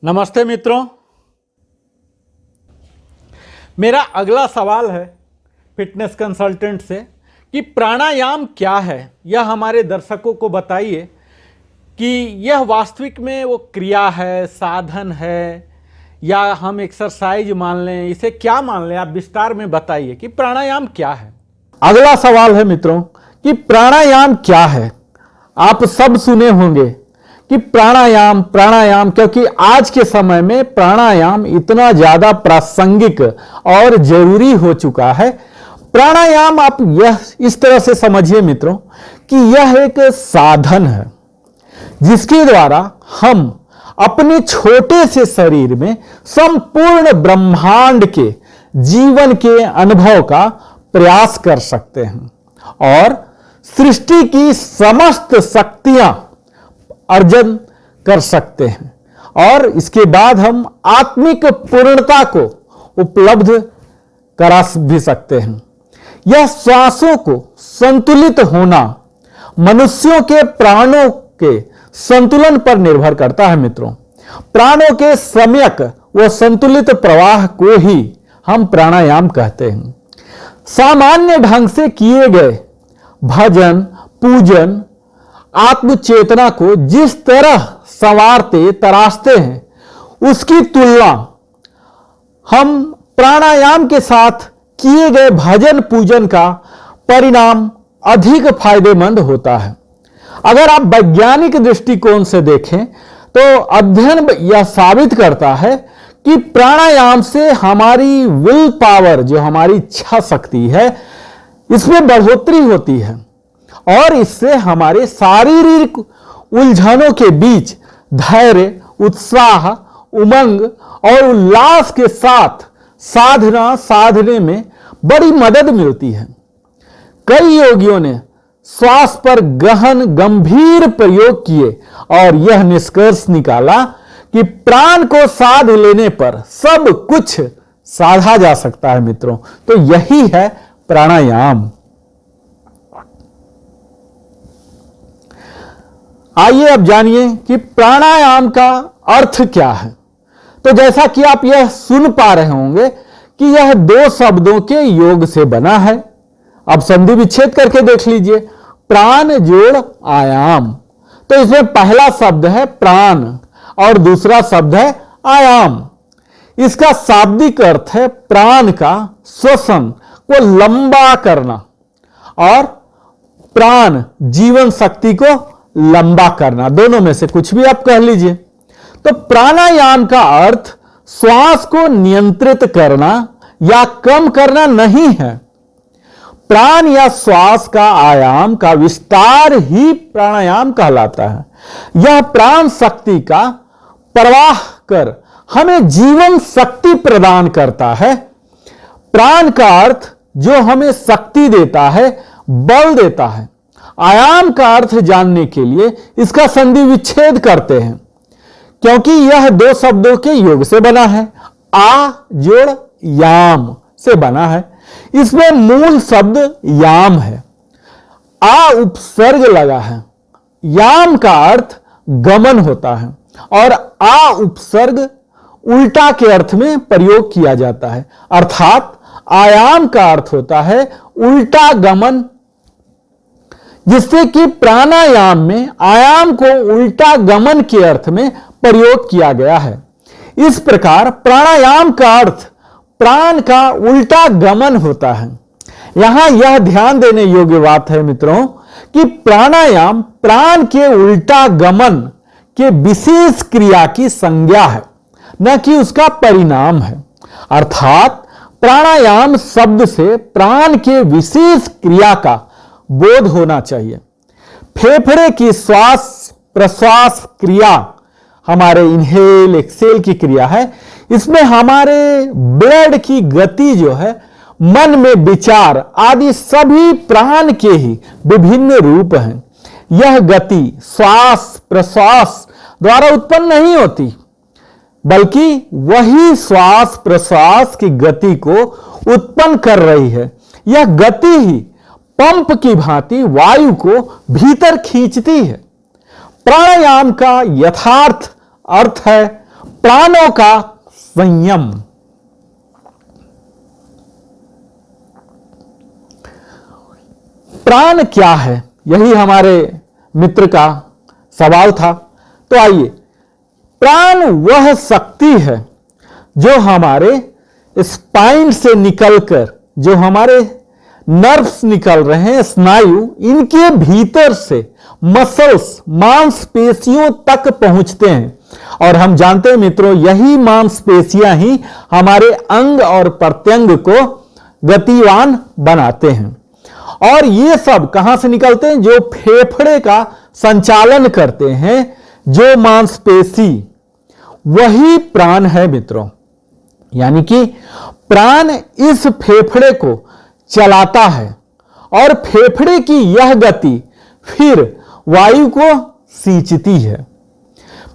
नमस्ते मित्रों। मेरा अगला सवाल है फिटनेस कंसल्टेंट से कि प्राणायाम क्या है। यह हमारे दर्शकों को बताइए कि यह वास्तविक में वो क्रिया है, साधन है, या हम एक्सरसाइज मान लें, इसे क्या मान लें। आप विस्तार में बताइए कि प्राणायाम क्या है। अगला सवाल है मित्रों कि प्राणायाम क्या है। आप सब सुने होंगे कि प्राणायाम प्राणायाम, क्योंकि आज के समय में प्राणायाम इतना ज्यादा प्रासंगिक और जरूरी हो चुका है। प्राणायाम आप यह इस तरह से समझिए मित्रों कि यह एक साधन है जिसके द्वारा हम अपने छोटे से शरीर में संपूर्ण ब्रह्मांड के जीवन के अनुभव का प्रयास कर सकते हैं और सृष्टि की समस्त शक्तियां अर्जन कर सकते हैं और इसके बाद हम आत्मिक पूर्णता को उपलब्ध करा भी सकते हैं। यह श्वासों को संतुलित होना मनुष्यों के प्राणों के संतुलन पर निर्भर करता है मित्रों। प्राणों के सम्यक व संतुलित प्रवाह को ही हम प्राणायाम कहते हैं। सामान्य ढंग से किए गए भजन पूजन आत्म चेतना को जिस तरह संवारते तराशते हैं, उसकी तुलना हम प्राणायाम के साथ किए गए भजन पूजन का परिणाम अधिक फायदेमंद होता है। अगर आप वैज्ञानिक दृष्टिकोण से देखें तो अध्ययन यह साबित करता है कि प्राणायाम से हमारी विल पावर, जो हमारी इच्छा शक्ति है, इसमें बढ़ोतरी होती है और इससे हमारे शारीरिक उलझनों के बीच धैर्य, उत्साह, उमंग और उल्लास के साथ साधना साधने में बड़ी मदद मिलती है। कई योगियों ने श्वास पर गहन गंभीर प्रयोग किए और यह निष्कर्ष निकाला कि प्राण को साध लेने पर सब कुछ साधा जा सकता है मित्रों। तो यही है प्राणायाम। आइए अब जानिए कि प्राणायाम का अर्थ क्या है। तो जैसा कि आप यह सुन पा रहे होंगे कि यह दो शब्दों के योग से बना है। अब संधि विच्छेद करके देख लीजिए, प्राण जोड़ आयाम। तो इसमें पहला शब्द है प्राण और दूसरा शब्द है आयाम। इसका शाब्दिक अर्थ है प्राण का श्वसन को लंबा करना और प्राण जीवन शक्ति को लंबा करना, दोनों में से कुछ भी आप कह लीजिए। तो प्राणायाम का अर्थ श्वास को नियंत्रित करना या कम करना नहीं है। प्राण या श्वास का आयाम का विस्तार ही प्राणायाम कहलाता है। यह प्राण शक्ति का प्रवाह कर हमें जीवन शक्ति प्रदान करता है। प्राण का अर्थ जो हमें शक्ति देता है, बल देता है। आयाम का अर्थ जानने के लिए इसका संधि विच्छेद करते हैं क्योंकि यह दो शब्दों के योग से बना है। आ जोड़ याम से बना है। इसमें मूल शब्द याम है। आ उपसर्ग लगा है। याम का अर्थ गमन होता है और आ उपसर्ग उल्टा के अर्थ में प्रयोग किया जाता है। अर्थात आयाम का अर्थ होता है उल्टा गमन, जिससे कि प्राणायाम में आयाम को उल्टा गमन के अर्थ में प्रयोग किया गया है। इस प्रकार प्राणायाम का अर्थ प्राण का उल्टा गमन होता है। यहां यह ध्यान देने योग्य बात है मित्रों कि प्राणायाम प्राण के उल्टा गमन के विशेष क्रिया की संज्ञा है, न कि उसका परिणाम है। अर्थात प्राणायाम शब्द से प्राण के विशेष क्रिया का बोध होना चाहिए। फेफड़े की श्वास प्रश्वास क्रिया हमारे इनहेल एक्सेल की क्रिया है। इसमें हमारे ब्लड की गति जो है, मन में विचार आदि सभी प्राण के ही विभिन्न रूप हैं। यह गति श्वास प्रश्वास द्वारा उत्पन्न नहीं होती, बल्कि वही श्वास प्रश्वास की गति को उत्पन्न कर रही है। यह गति ही पंप की भांति वायु को भीतर खींचती है। प्राणायाम का यथार्थ अर्थ है प्राणों का संयम। प्राण क्या है, यही हमारे मित्र का सवाल था। तो आइए, प्राण वह शक्ति है जो हमारे स्पाइन से निकलकर, जो हमारे नर्व्स निकल रहे हैं, स्नायु, इनके भीतर से मसल्स, मांसपेशियों तक पहुंचते हैं। और हम जानते हैं मित्रों, यही मांसपेशियां ही हमारे अंग और प्रत्यंग को गतिवान बनाते हैं। और ये सब कहां से निकलते हैं? जो फेफड़े का संचालन करते हैं, जो मांसपेशी, वही प्राण है मित्रों। यानी कि प्राण इस फेफड़े को चलाता है और फेफड़े की यह गति फिर वायु को सींचती है।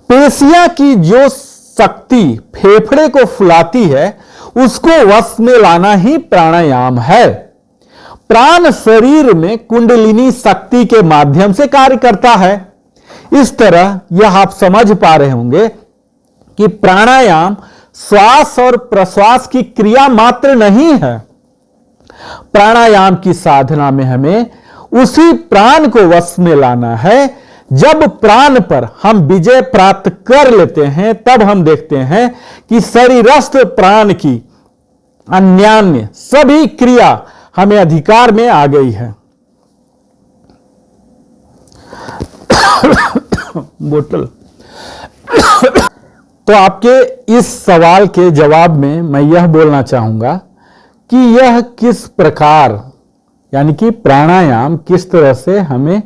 पेशियां की जो शक्ति फेफड़े को फुलाती है, उसको वश में लाना ही प्राणायाम है। प्राण शरीर में कुंडलिनी शक्ति के माध्यम से कार्य करता है। इस तरह यह आप समझ पा रहे होंगे कि प्राणायाम श्वास और प्रश्वास की क्रिया मात्र नहीं है। प्राणायाम की साधना में हमें उसी प्राण को वश में लाना है। जब प्राण पर हम विजय प्राप्त कर लेते हैं, तब हम देखते हैं कि शरीरस्थ प्राण की अन्यान्य सभी क्रिया हमें अधिकार में आ गई है। बोतल। तो आपके इस सवाल के जवाब में मैं यह बोलना चाहूंगा कि यह किस प्रकार, यानी कि प्राणायाम किस तरह से हमें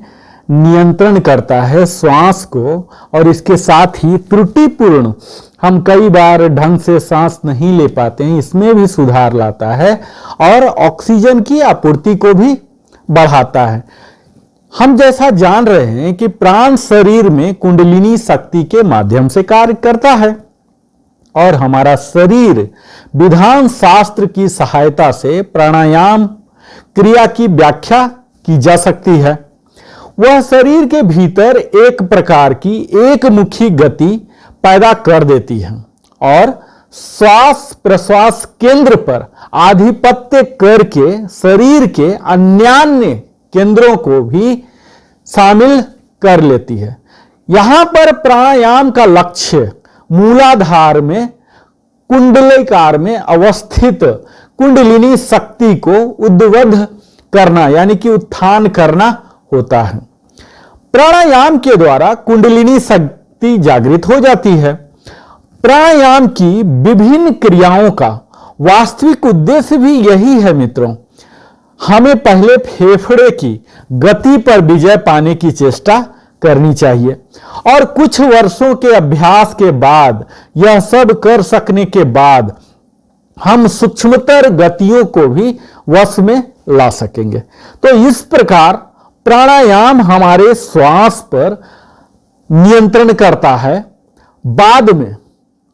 नियंत्रण करता है श्वास को, और इसके साथ ही त्रुटिपूर्ण हम कई बार ढंग से सांस नहीं ले पाते हैं, इसमें भी सुधार लाता है और ऑक्सीजन की आपूर्ति को भी बढ़ाता है। हम जैसा जान रहे हैं कि प्राण शरीर में कुंडलिनी शक्ति के माध्यम से कार्य करता है और हमारा शरीर विधान शास्त्र की सहायता से प्राणायाम क्रिया की व्याख्या की जा सकती है। वह शरीर के भीतर एक प्रकार की एक मुखी गति पैदा कर देती है और श्वास प्रश्वास केंद्र पर आधिपत्य करके शरीर के अन्यान्य केंद्रों को भी शामिल कर लेती है। यहां पर प्राणायाम का लक्ष्य मूलाधार में कुंडलिकार में अवस्थित कुंडलिनी शक्ति को उद्बुद्ध करना, यानी कि उत्थान करना होता है। प्राणायाम के द्वारा कुंडलिनी शक्ति जागृत हो जाती है। प्राणायाम की विभिन्न क्रियाओं का वास्तविक उद्देश्य भी यही है मित्रों। हमें पहले फेफड़े की गति पर विजय पाने की चेष्टा करनी चाहिए और कुछ वर्षों के अभ्यास के बाद, यह सब कर सकने के बाद, हम सूक्ष्मतर गतियों को भी वश में ला सकेंगे। तो इस प्रकार प्राणायाम हमारे श्वास पर नियंत्रण करता है। बाद में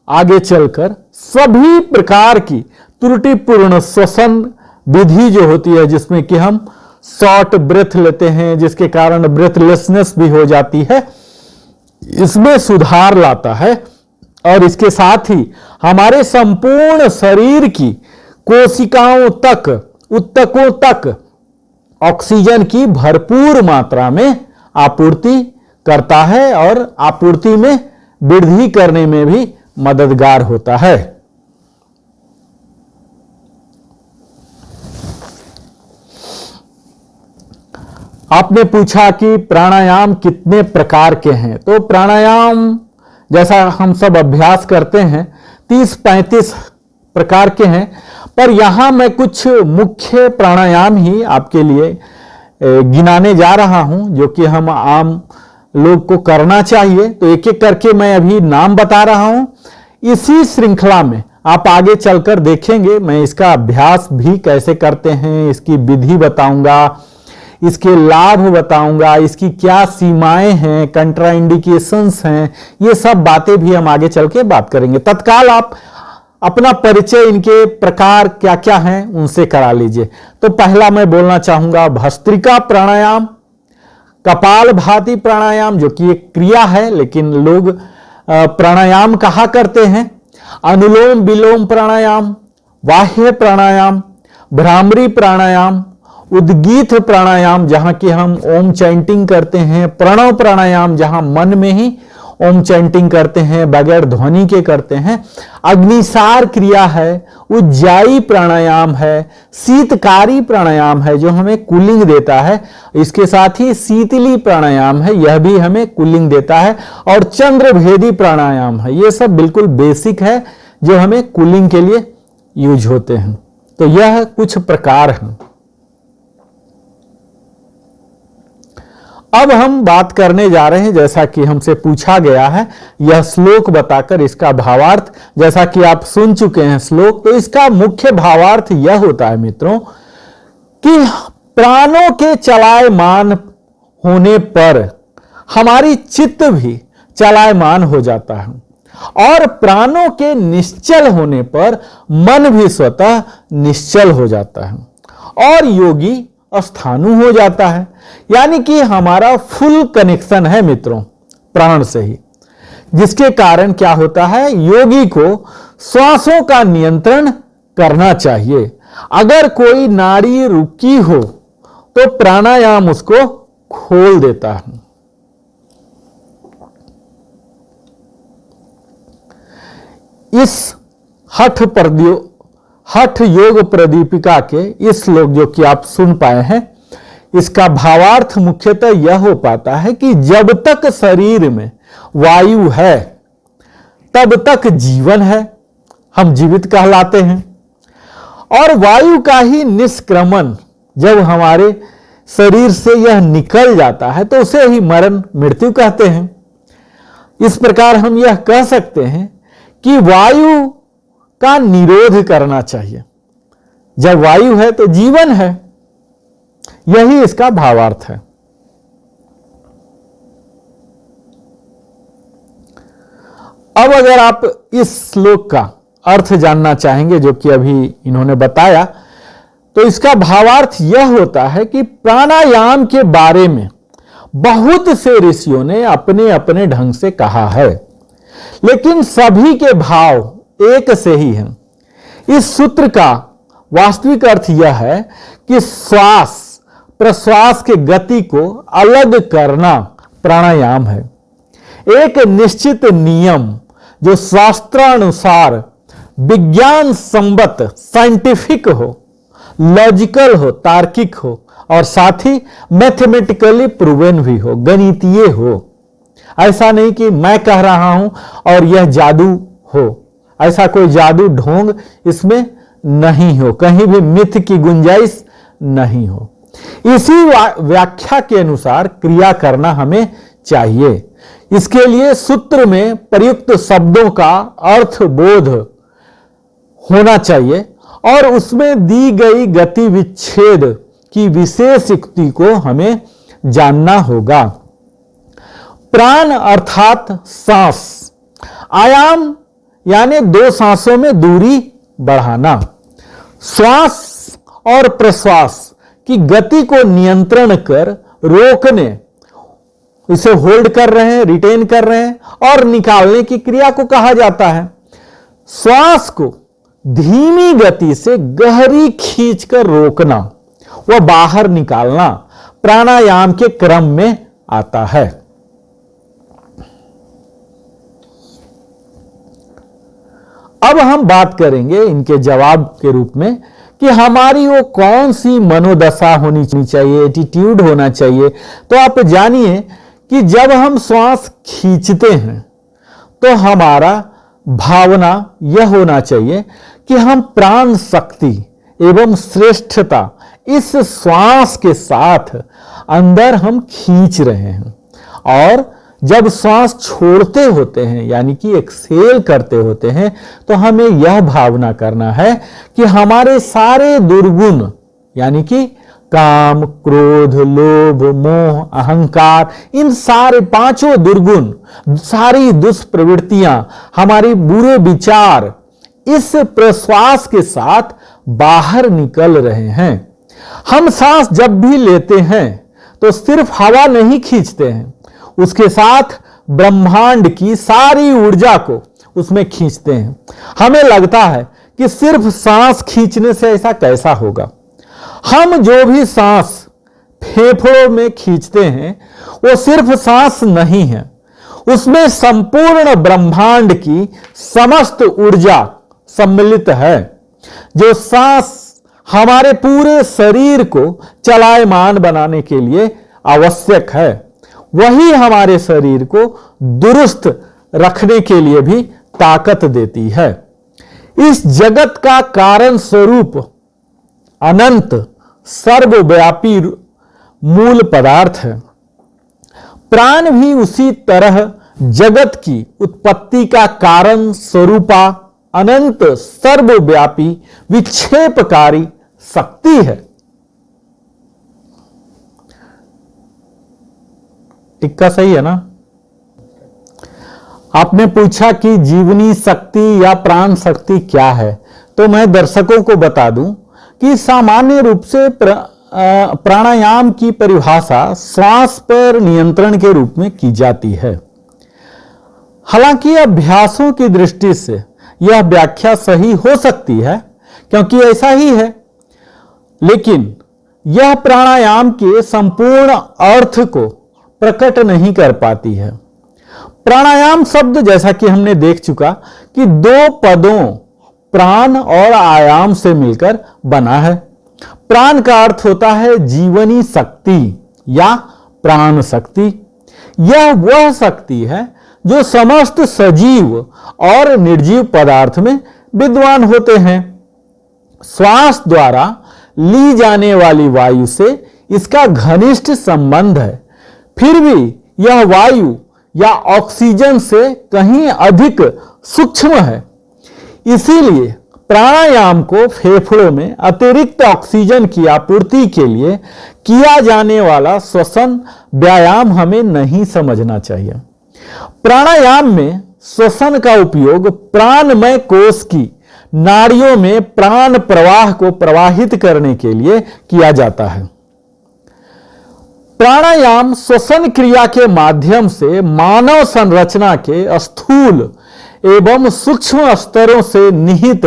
आगे चलकर सभी प्रकार की त्रुटिपूर्ण श्वसन विधि जो होती है, जिसमें कि हम शॉर्ट ब्रेथ लेते हैं, जिसके कारण ब्रेथलेसनेस भी हो जाती है, इसमें सुधार लाता है और इसके साथ ही हमारे संपूर्ण शरीर की कोशिकाओं तक, ऊतकों तक ऑक्सीजन की भरपूर मात्रा में आपूर्ति करता है और आपूर्ति में वृद्धि करने में भी मददगार होता है। आपने पूछा कि प्राणायाम कितने प्रकार के हैं। तो प्राणायाम जैसा हम सब अभ्यास करते हैं 30-35 प्रकार के हैं, पर यहां मैं कुछ मुख्य प्राणायाम ही आपके लिए गिनाने जा रहा हूं, जो कि हम आम लोग को करना चाहिए। तो एक एक करके मैं अभी नाम बता रहा हूं। इसी श्रृंखला में आप आगे चलकर देखेंगे मैं इसका अभ्यास भी कैसे करते हैं, इसकी विधि बताऊंगा, इसके लाभ बताऊंगा, इसकी क्या सीमाएं हैं, कंट्राइंडिकेशंस हैं, ये सब बातें भी हम आगे चल के बात करेंगे। तत्काल आप अपना परिचय इनके प्रकार क्या क्या हैं उनसे करा लीजिए। तो पहला मैं बोलना चाहूंगा भस्त्रिका प्राणायाम, कपालभाति प्राणायाम, जो कि एक क्रिया है, लेकिन लोग प्राणायाम कहा करते हैं। अनुलोम विलोम प्राणायाम, बाह्य प्राणायाम, भ्रामरी प्राणायाम, उद्गीत प्राणायाम जहां कि हम ओम चैंटिंग करते हैं, प्रणव प्राणायाम जहां मन में ही ओम चैंटिंग करते हैं, बगैर ध्वनि के करते हैं, अग्निसार क्रिया है, उज्जाई प्राणायाम है, शीतकारी प्राणायाम है जो हमें कूलिंग देता है, इसके साथ ही शीतली प्राणायाम है, यह भी हमें कूलिंग देता है, और चंद्रभेदी प्राणायाम है। ये सब बिल्कुल बेसिक है जो हमें कूलिंग के लिए यूज होते हैं। तो यह कुछ प्रकार हैं। अब हम बात करने जा रहे हैं, जैसा कि हमसे पूछा गया है, यह श्लोक बताकर इसका भावार्थ, जैसा कि आप सुन चुके हैं श्लोक, तो इसका मुख्य भावार्थ यह होता है मित्रों कि प्राणों के चलायमान होने पर हमारी चित्त भी चलायमान हो जाता है, और प्राणों के निश्चल होने पर मन भी स्वतः निश्चल हो जाता है, और योगी अस्थानु हो जाता है। यानी कि हमारा फुल कनेक्शन है मित्रों प्राण से ही, जिसके कारण क्या होता है, योगी को श्वासों का नियंत्रण करना चाहिए। अगर कोई नाड़ी रुकी हो तो प्राणायाम उसको खोल देता है। इस हठ योग प्रदीपिका के इस श्लोक जो कि आप सुन पाए हैं, इसका भावार्थ मुख्यतः यह हो पाता है कि जब तक शरीर में वायु है तब तक जीवन है, हम जीवित कहलाते हैं, और वायु का ही निष्क्रमण जब हमारे शरीर से यह निकल जाता है तो उसे ही मरण मृत्यु कहते हैं। इस प्रकार हम यह कह सकते हैं कि वायु का निरोध करना चाहिए। जब वायु है तो जीवन है, यही इसका भावार्थ है। अब अगर आप इस श्लोक का अर्थ जानना चाहेंगे जो कि अभी इन्होंने बताया, तो इसका भावार्थ यह होता है कि प्राणायाम के बारे में बहुत से ऋषियों ने अपने अपने ढंग से कहा है, लेकिन सभी के भाव एक से ही हैं। इस सूत्र का वास्तविक अर्थ यह है कि श्वास प्रश्वास के गति को अलग करना प्राणायाम है। एक निश्चित नियम जो शास्त्रानुसार विज्ञान संबत साइंटिफिक हो, लॉजिकल हो, तार्किक हो, और साथ ही मैथमेटिकली प्रूवन भी हो, गणितीय हो। ऐसा नहीं कि मैं कह रहा हूं और यह जादू हो, ऐसा कोई जादू ढोंग इसमें नहीं हो, कहीं भी मिथ की गुंजाइश नहीं हो। इसी व्याख्या के अनुसार क्रिया करना हमें चाहिए। इसके लिए सूत्र में प्रयुक्त शब्दों का अर्थ बोध होना चाहिए और उसमें दी गई गति विच्छेद की विशेष युक्ति को हमें जानना होगा। प्राण अर्थात सांस, आयाम यानी दो सांसों में दूरी बढ़ाना, श्वास और प्रश्वास की गति को नियंत्रण कर रोकने, इसे होल्ड कर रहे हैं, रिटेन कर रहे हैं, और निकालने की क्रिया को कहा जाता है। श्वास को धीमी गति से गहरी खींचकर रोकना व बाहर निकालना प्राणायाम के क्रम में आता है। अब हम बात करेंगे इनके जवाब के रूप में कि हमारी वो कौन सी मनोदशा होनी चाहिए, एटीट्यूड होना चाहिए। तो आप जानिए कि जब हम श्वास खींचते हैं तो हमारा भावना यह होना चाहिए कि हम प्राण शक्ति एवं श्रेष्ठता इस श्वास के साथ अंदर हम खींच रहे हैं, और जब श्वास छोड़ते होते हैं यानी कि एक्सहेल करते होते हैं तो हमें यह भावना करना है कि हमारे सारे दुर्गुण यानी कि काम, क्रोध, लोभ, मोह, अहंकार, इन सारे पांचों दुर्गुण, सारी दुष्प्रवृत्तियां, हमारी बुरे विचार इस प्रश्वास के साथ बाहर निकल रहे हैं। हम सांस जब भी लेते हैं तो सिर्फ हवा नहीं खींचते हैं, उसके साथ ब्रह्मांड की सारी ऊर्जा को उसमें खींचते हैं। हमें लगता है कि सिर्फ सांस खींचने से ऐसा कैसा होगा। हम जो भी सांस फेफड़ों में खींचते हैं वो सिर्फ सांस नहीं है, उसमें संपूर्ण ब्रह्मांड की समस्त ऊर्जा सम्मिलित है। जो सांस हमारे पूरे शरीर को चलायमान बनाने के लिए आवश्यक है, वही हमारे शरीर को दुरुस्त रखने के लिए भी ताकत देती है। इस जगत का कारण स्वरूप अनंत सर्वव्यापी मूल पदार्थ है। प्राण भी उसी तरह जगत की उत्पत्ति का कारण स्वरूपा अनंत सर्वव्यापी विक्षेपकारी शक्ति है। टिक्का सही है ना? आपने पूछा कि जीवनी शक्ति या प्राण शक्ति क्या है, तो मैं दर्शकों को बता दूं कि सामान्य रूप से प्राणायाम की परिभाषा श्वास पर नियंत्रण के रूप में की जाती है। हालांकि अभ्यासों की दृष्टि से यह व्याख्या सही हो सकती है, क्योंकि ऐसा ही है, लेकिन यह प्राणायाम के संपूर्ण अर्थ को प्रकट नहीं कर पाती है। प्राणायाम शब्द, जैसा कि हमने देख चुका, कि दो पदों प्राण और आयाम से मिलकर बना है। प्राण का अर्थ होता है जीवनी शक्ति या प्राण शक्ति। यह वह शक्ति है जो समस्त सजीव और निर्जीव पदार्थ में विद्वान होते हैं। श्वास द्वारा ली जाने वाली वायु से इसका घनिष्ठ संबंध है, फिर भी यह वायु या ऑक्सीजन से कहीं अधिक सूक्ष्म है। इसीलिए प्राणायाम को फेफड़ों में अतिरिक्त ऑक्सीजन की आपूर्ति के लिए किया जाने वाला श्वसन व्यायाम हमें नहीं समझना चाहिए। प्राणायाम में श्वसन का उपयोग प्राणमय कोश की नाड़ियों में प्राण प्रवाह को प्रवाहित करने के लिए किया जाता है। प्राणायाम श्वसन क्रिया के माध्यम से मानव संरचना के स्थूल एवं सूक्ष्म स्तरों से निहित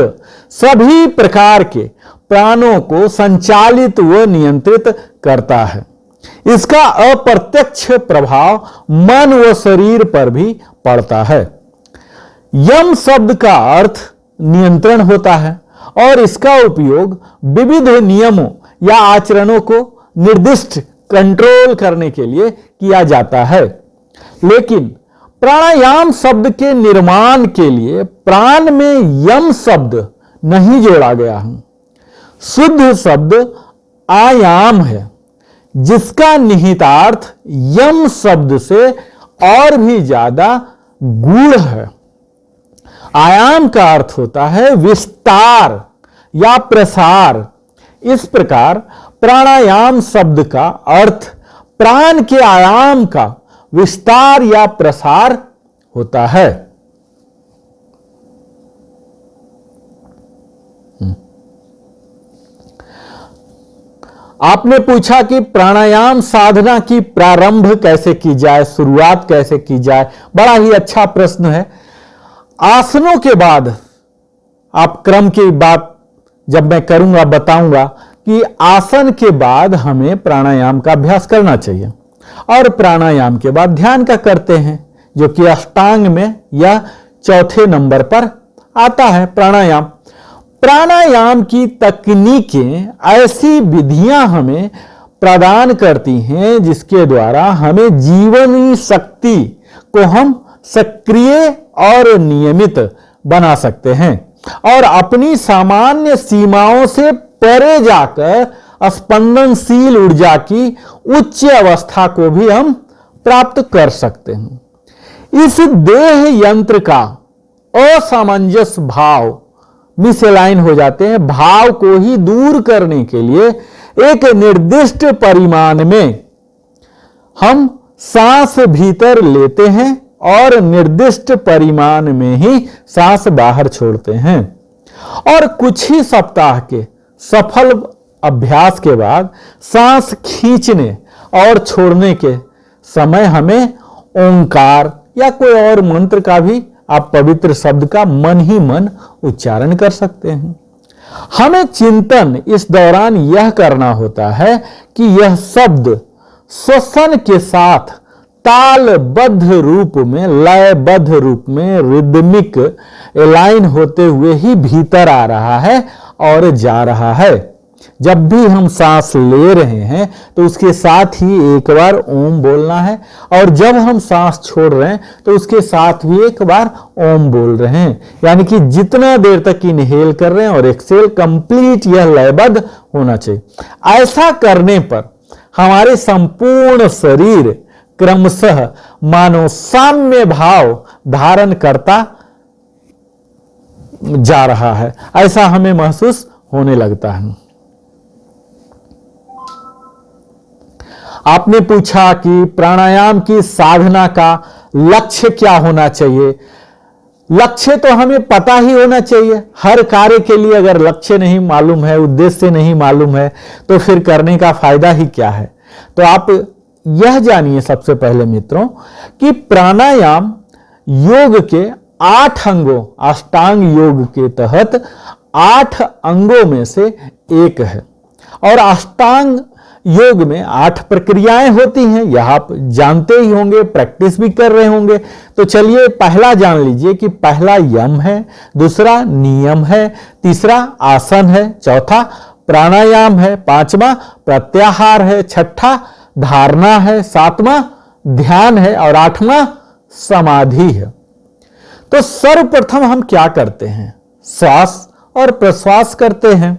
सभी प्रकार के प्राणों को संचालित व नियंत्रित करता है। इसका अप्रत्यक्ष प्रभाव मन व शरीर पर भी पड़ता है। यम शब्द का अर्थ नियंत्रण होता है और इसका उपयोग विविध नियमों या आचरणों को निर्दिष्ट कंट्रोल करने के लिए किया जाता है। लेकिन प्राणायाम शब्द के निर्माण के लिए प्राण में यम शब्द नहीं जोड़ा गया है। शुद्ध शब्द आयाम है, जिसका निहितार्थ यम शब्द से और भी ज्यादा गूढ़ है। आयाम का अर्थ होता है विस्तार या प्रसार। इस प्रकार प्राणायाम शब्द का अर्थ प्राण के आयाम का विस्तार या प्रसार होता है। आपने पूछा कि प्राणायाम साधना की प्रारंभ कैसे की जाए, शुरुआत कैसे की जाए। बड़ा ही अच्छा प्रश्न है। आसनों के बाद, आप क्रम की बात जब मैं करूंगा बताऊंगा कि आसन के बाद हमें प्राणायाम का अभ्यास करना चाहिए, और प्राणायाम के बाद ध्यान का करते हैं, जो कि अष्टांग में या चौथे नंबर पर आता है प्राणायाम। प्राणायाम की तकनीकें ऐसी विधियां हमें प्रदान करती हैं जिसके द्वारा हमें जीवनी शक्ति को हम सक्रिय और नियमित बना सकते हैं और अपनी सामान्य सीमाओं से परे जाकर स्पंदनशील ऊर्जा की उच्च अवस्था को भी हम प्राप्त कर सकते हैं। इस देह यंत्र का असामंजस्य भाव, मिसलाइन हो जाते हैं, भाव को ही दूर करने के लिए एक निर्दिष्ट परिमाण में हम सांस भीतर लेते हैं और निर्दिष्ट परिमाण में ही सांस बाहर छोड़ते हैं। और कुछ ही सप्ताह के सफल अभ्यास के बाद सांस खींचने और छोड़ने के समय हमें ओंकार या कोई और मंत्र का भी आप पवित्र शब्द का मन ही मन उच्चारण कर सकते हैं। हमें चिंतन इस दौरान यह करना होता है कि यह शब्द श्वसन के साथ तालबद्ध रूप में, लयबद्ध रूप में, रिदमिक एलाइन होते हुए ही भीतर आ रहा है और जा रहा है। जब भी हम सांस ले रहे हैं तो उसके साथ ही एक बार ओम बोलना है, और जब हम सांस छोड़ रहे हैं तो उसके साथ भी एक बार ओम बोल रहे हैं। यानी कि जितना देर तक इनहेल कर रहे हैं और एक्सेल, कंप्लीट यह लयबद्ध होना चाहिए। ऐसा करने पर हमारे संपूर्ण शरीर क्रमशः मानो साम्य भाव धारण करता जा रहा है, ऐसा हमें महसूस होने लगता है। आपने पूछा कि प्राणायाम की साधना का लक्ष्य क्या होना चाहिए। लक्ष्य तो हमें पता ही होना चाहिए। हर कार्य के लिए अगर लक्ष्य नहीं मालूम है, उद्देश्य नहीं मालूम है, तो फिर करने का फायदा ही क्या है। तो आप यह जानिए सबसे पहले मित्रों कि प्राणायाम योग के 8 अंगों, अष्टांग योग के तहत 8 अंगों में से एक है। और अष्टांग योग में 8 प्रक्रियाएं होती हैं, यह आप जानते ही होंगे, प्रैक्टिस भी कर रहे होंगे। तो चलिए पहला जान लीजिए कि पहला यम है, दूसरा नियम है, तीसरा आसन है, चौथा प्राणायाम है, पांचवा प्रत्याहार है, छठा धारणा है, सातवां ध्यान है और 8वां समाधि है। तो सर्वप्रथम हम क्या करते हैं? श्वास और प्रश्वास करते हैं,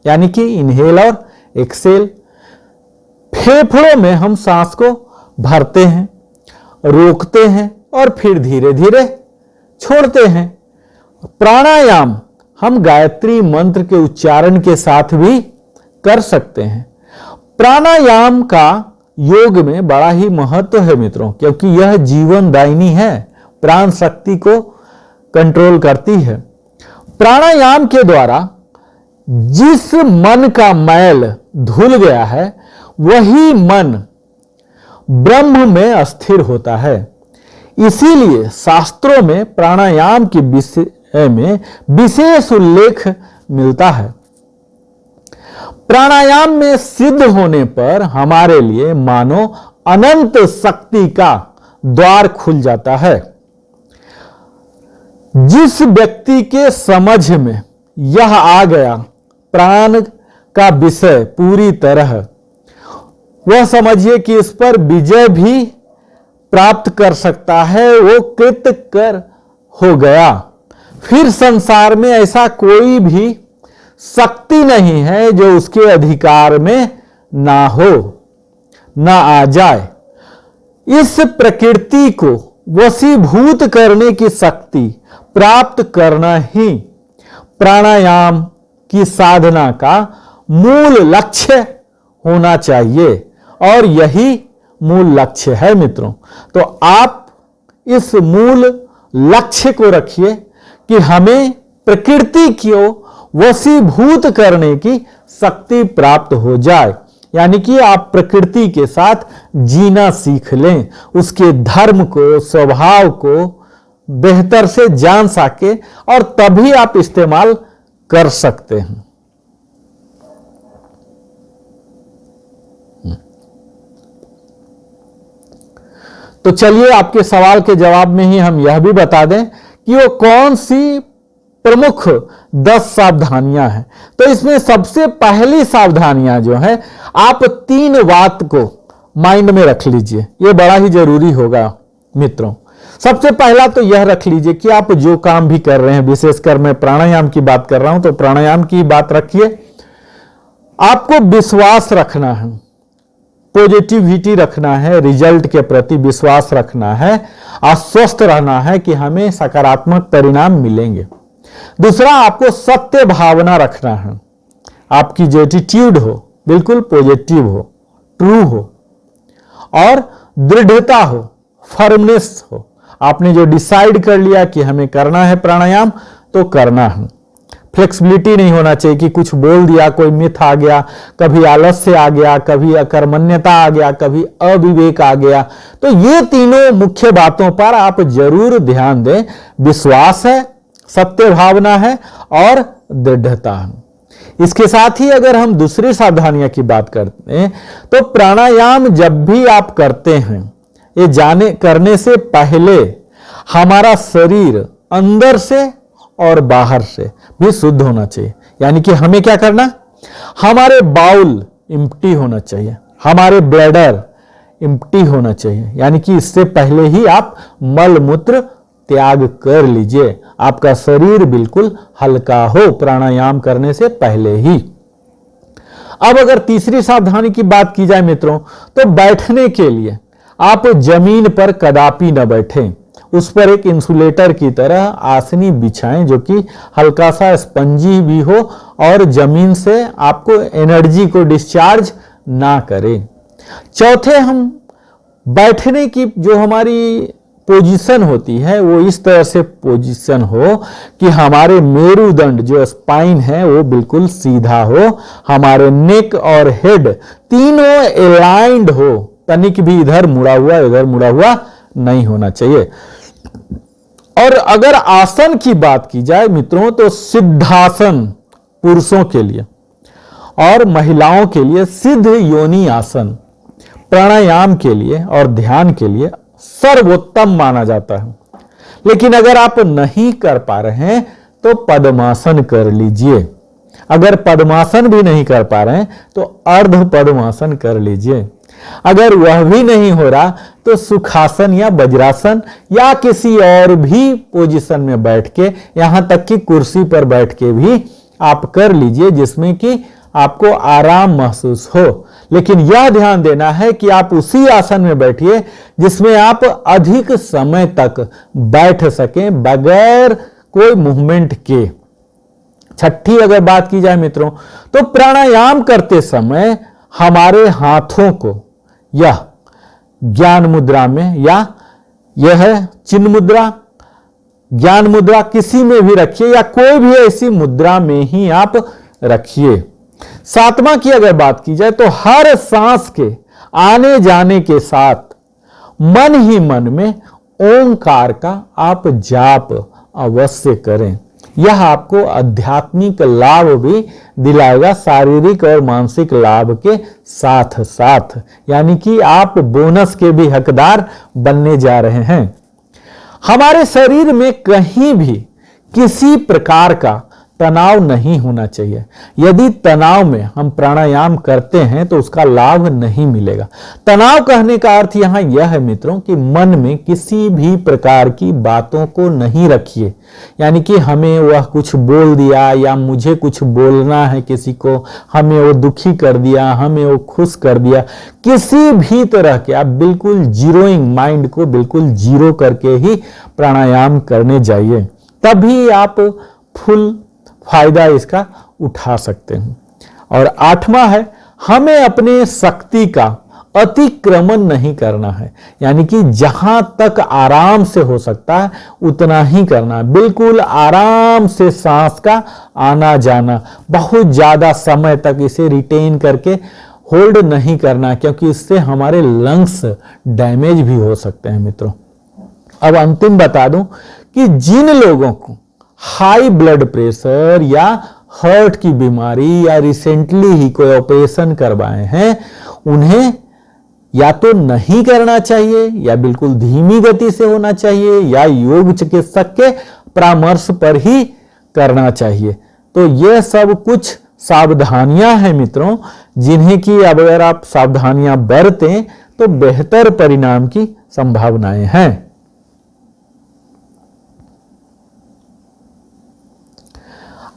यानी कि इनहेल और एक्सेल। फेफड़ों में हम सांस को भरते हैं, रोकते हैं और फिर धीरे धीरे छोड़ते हैं। प्राणायाम हम गायत्री मंत्र के उच्चारण के साथ भी कर सकते हैं। प्राणायाम का योग में बड़ा ही महत्व है मित्रों, क्योंकि यह जीवनदायिनी है, प्राण शक्ति को कंट्रोल करती है। प्राणायाम के द्वारा जिस मन का मैल धुल गया है वही मन ब्रह्म में स्थिर होता है। इसीलिए शास्त्रों में प्राणायाम के विषय में विशेष उल्लेख मिलता है। प्राणायाम में सिद्ध होने पर हमारे लिए मानो अनंत शक्ति का द्वार खुल जाता है। जिस व्यक्ति के समझ में यह आ गया प्राण का विषय पूरी तरह, वह समझिए कि इस पर विजय भी प्राप्त कर सकता है, वो कृतकर हो गया। फिर संसार में ऐसा कोई भी शक्ति नहीं है जो उसके अधिकार में ना हो, ना आ जाए। इस प्रकृति को वशीभूत करने की शक्ति प्राप्त करना ही प्राणायाम की साधना का मूल लक्ष्य होना चाहिए, और यही मूल लक्ष्य है मित्रों। तो आप इस मूल लक्ष्य को रखिए कि हमें प्रकृति को वशीभूत करने की शक्ति प्राप्त हो जाए, यानी कि आप प्रकृति के साथ जीना सीख लें, उसके धर्म को, स्वभाव को बेहतर से जान सके, और तभी आप इस्तेमाल कर सकते हैं। तो चलिए आपके सवाल के जवाब में ही हम यह भी बता दें कि वो कौन सी प्रमुख 10 सावधानियां हैं। तो इसमें सबसे पहली सावधानियां जो है, आप 3 बात को माइंड में रख लीजिए, ये बड़ा ही जरूरी होगा मित्रों। सबसे पहला तो यह रख लीजिए कि आप जो काम भी कर रहे हैं, विशेषकर मैं प्राणायाम की बात कर रहा हूं, तो प्राणायाम की बात रखिए। आपको विश्वास रखना है, पॉजिटिविटी रखना है, रिजल्ट के प्रति विश्वास रखना है, आश्वस्त रहना है कि हमें सकारात्मक परिणाम मिलेंगे। दूसरा, आपको सत्य भावना रखना है, आपकी जो एटीट्यूड हो बिल्कुल पॉजिटिव हो, ट्रू हो, और दृढ़ता हो, फर्मनेस हो। आपने जो डिसाइड कर लिया कि हमें करना है प्राणायाम, तो करना है। फ्लेक्सिबिलिटी नहीं होना चाहिए कि कुछ बोल दिया, कोई मिथ आ गया, कभी आलस्य आ गया, कभी अकर्मण्यता आ गया, कभी अविवेक आ गया। तो ये तीनों मुख्य बातों पर आप जरूर ध्यान दें। विश्वास है, सत्य भावना है और दृढ़ता है। इसके साथ ही अगर हम दूसरी सावधानियां की बात करते हैं तो प्राणायाम जब भी आप करते हैं, ये जाने करने से पहले हमारा शरीर अंदर से और बाहर से भी शुद्ध होना चाहिए। यानी कि हमें क्या करना, हमारे बाउल एम्प्टी होना चाहिए, हमारे ब्लैडर एम्प्टी होना चाहिए। यानी कि इससे पहले ही आप मल मूत्र त्याग कर लीजिए, आपका शरीर बिल्कुल हल्का हो प्राणायाम करने से पहले ही। अब अगर तीसरी सावधानी की बात की जाए मित्रों, तो बैठने के लिए आप जमीन पर कदापि न बैठें, उस पर एक इंसुलेटर की तरह आसनी बिछाएं जो कि हल्का सा स्पंजी भी हो और जमीन से आपको एनर्जी को डिस्चार्ज ना करे। चौथे, हम बैठने की जो हमारी पोजीशन होती है वो इस तरह से पोजीशन हो कि हमारे मेरुदंड जो स्पाइन है वो बिल्कुल सीधा हो, हमारे नेक और हेड तीनों अलाइंड हो, तनिक भी इधर मुड़ा हुआ इधर मुड़ा हुआ नहीं होना चाहिए। और अगर आसन की बात की जाए मित्रों, तो सिद्धासन पुरुषों के लिए और महिलाओं के लिए सिद्ध योनि आसन प्राणायाम के लिए और ध्यान के लिए सर्वोत्तम माना जाता है। लेकिन अगर आप नहीं कर पा रहे हैं तो पद्मासन कर लीजिए। अगर पद्मासन भी नहीं कर पा रहे हैं तो अर्ध पद्मासन कर लीजिए। अगर वह भी नहीं हो रहा तो सुखासन या वज्रासन या किसी और भी पोजीशन में बैठ के, यहां तक कि कुर्सी पर बैठ के भी आप कर लीजिए जिसमें कि आपको आराम महसूस हो। लेकिन यह ध्यान देना है कि आप उसी आसन में बैठिए जिसमें आप अधिक समय तक बैठ सकें बगैर कोई मूवमेंट के। छठी अगर बात की जाए मित्रों, तो प्राणायाम करते समय हमारे हाथों को यह ज्ञान मुद्रा में या यह चिन्ह मुद्रा, ज्ञान मुद्रा किसी में भी रखिए या कोई भी ऐसी मुद्रा में ही आप रखिए। सातवां की अगर बात की जाए तो हर सांस के आने जाने के साथ मन ही मन में ओंकार का आप जाप अवश्य करें। यह आपको आध्यात्मिक लाभ भी दिलाएगा, शारीरिक और मानसिक लाभ के साथ साथ। यानी कि आप बोनस के भी हकदार बनने जा रहे हैं। हमारे शरीर में कहीं भी किसी प्रकार का तनाव नहीं होना चाहिए। यदि तनाव में हम प्राणायाम करते हैं तो उसका लाभ नहीं मिलेगा। तनाव कहने का अर्थ यहां यह है मित्रों कि मन में किसी भी प्रकार की बातों को नहीं रखिए। यानी कि हमें वह कुछ बोल दिया या मुझे कुछ बोलना है किसी को, हमें वो दुखी कर दिया, हमें वो खुश कर दिया, किसी भी तरह के आप बिल्कुल जीरोइंग माइंड को बिल्कुल जीरो करके ही प्राणायाम करने जाइए, तभी आप फुल फायदा इसका उठा सकते हैं। और आठवां है, हमें अपने शक्ति का अतिक्रमण नहीं करना है। यानी कि जहां तक आराम से हो सकता है उतना ही करना है। बिल्कुल आराम से सांस का आना जाना, बहुत ज्यादा समय तक इसे रिटेन करके होल्ड नहीं करना, क्योंकि इससे हमारे लंग्स डैमेज भी हो सकते हैं मित्रों। अब अंतिम बता दूं कि जिन लोगों को हाई ब्लड प्रेशर या हार्ट की बीमारी या रिसेंटली ही कोई ऑपरेशन करवाए हैं, उन्हें या तो नहीं करना चाहिए या बिल्कुल धीमी गति से होना चाहिए या योग चिकित्सक के परामर्श पर ही करना चाहिए। तो यह सब कुछ सावधानियां हैं मित्रों, जिन्हें कि अगर आप सावधानियां बरतें तो बेहतर परिणाम की संभावनाएं हैं।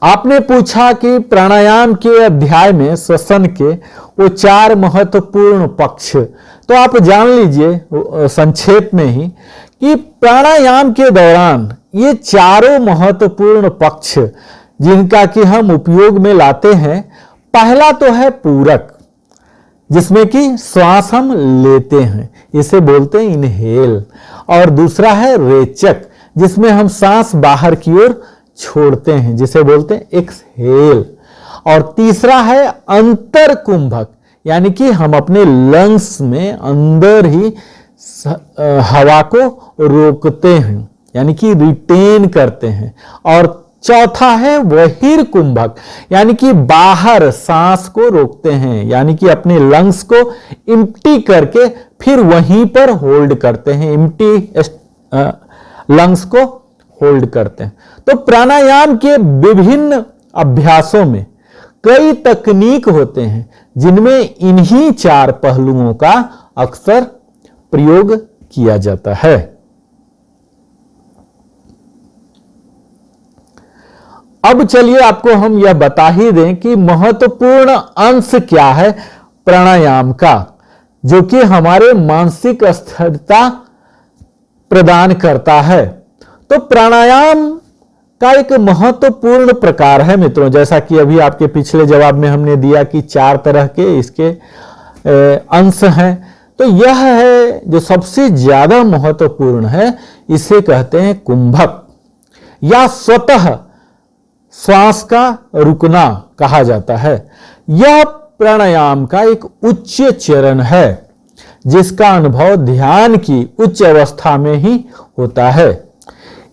आपने पूछा कि प्राणायाम के अध्याय में श्वसन के वो 4 महत्वपूर्ण पक्ष, तो आप जान लीजिए संक्षेप में ही कि प्राणायाम के दौरान ये चारों महत्वपूर्ण पक्ष जिनका कि हम उपयोग में लाते हैं, पहला तो है पूरक, जिसमें कि श्वास हम लेते हैं, इसे बोलते हैं इनहेल। और दूसरा है रेचक, जिसमें हम सांस बाहर की ओर छोड़ते हैं, जिसे बोलते हैं एक्सहेल। और तीसरा है अंतर कुंभक, यानी कि हम अपने लंग्स में अंदर ही हवा को रोकते हैं, यानी कि रिटेन करते हैं। और चौथा है बहिर कुंभक, यानी कि बाहर सांस को रोकते हैं, यानी कि अपने लंग्स को इम्प्टी करके फिर वहीं पर होल्ड करते हैं, इम्प्टी लंग्स को होल्ड करते हैं। तो प्राणायाम के विभिन्न अभ्यासों में कई तकनीक होते हैं जिनमें इन्हीं 4 पहलुओं का अक्सर प्रयोग किया जाता है। अब चलिए आपको हम यह बता ही दें कि महत्वपूर्ण अंश क्या है प्राणायाम का, जो कि हमारे मानसिक स्थिरता प्रदान करता है। तो प्राणायाम का एक महत्वपूर्ण प्रकार है मित्रों, जैसा कि अभी आपके पिछले जवाब में हमने दिया कि 4 तरह के इसके अंश हैं। तो यह है जो सबसे ज्यादा महत्वपूर्ण है, इसे कहते हैं कुंभक, या स्वतः श्वास का रुकना कहा जाता है। यह प्राणायाम का एक उच्च चरण है जिसका अनुभव ध्यान की उच्च अवस्था में ही होता है।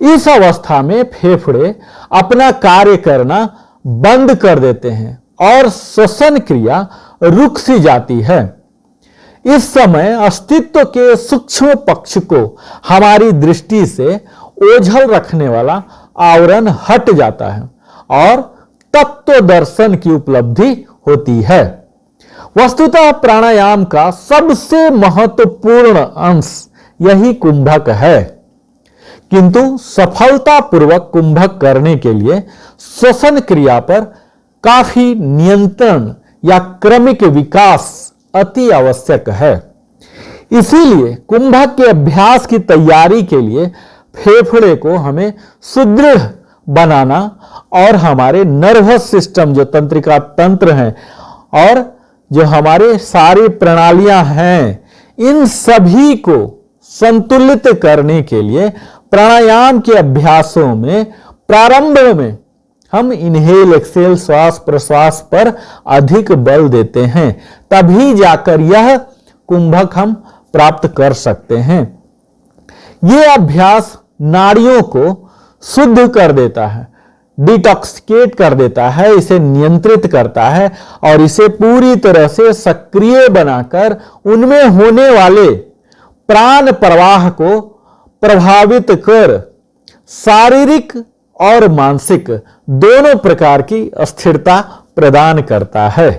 इस अवस्था में फेफड़े अपना कार्य करना बंद कर देते हैं और श्वसन क्रिया रुक सी जाती है। इस समय अस्तित्व के सूक्ष्म पक्ष को हमारी दृष्टि से ओझल रखने वाला आवरण हट जाता है और तत्व दर्शन की उपलब्धि होती है। वस्तुतः प्राणायाम का सबसे महत्वपूर्ण अंश यही कुंभक है, किंतु सफलतापूर्वक कुंभक करने के लिए श्वसन क्रिया पर काफी नियंत्रण या क्रमिक विकास अति आवश्यक है। इसीलिए कुंभक के अभ्यास की तैयारी के लिए फेफड़े को हमें सुदृढ़ बनाना और हमारे नर्वस सिस्टम जो तंत्रिका तंत्र हैं और जो हमारे सारी प्रणालियां हैं, इन सभी को संतुलित करने के लिए प्राणायाम के अभ्यासों में प्रारंभ में हम इनहेल एक्सेल श्वास प्रश्वास पर अधिक बल देते हैं, तभी जाकर यह कुंभक हम प्राप्त कर सकते हैं। यह अभ्यास नाड़ियों को शुद्ध कर देता है, डिटॉक्सिकेट कर देता है, इसे नियंत्रित करता है और इसे पूरी तरह से सक्रिय बनाकर उनमें होने वाले प्राण प्रवाह को प्रभावित कर शारीरिक और मानसिक दोनों प्रकार की स्थिरता प्रदान करता है।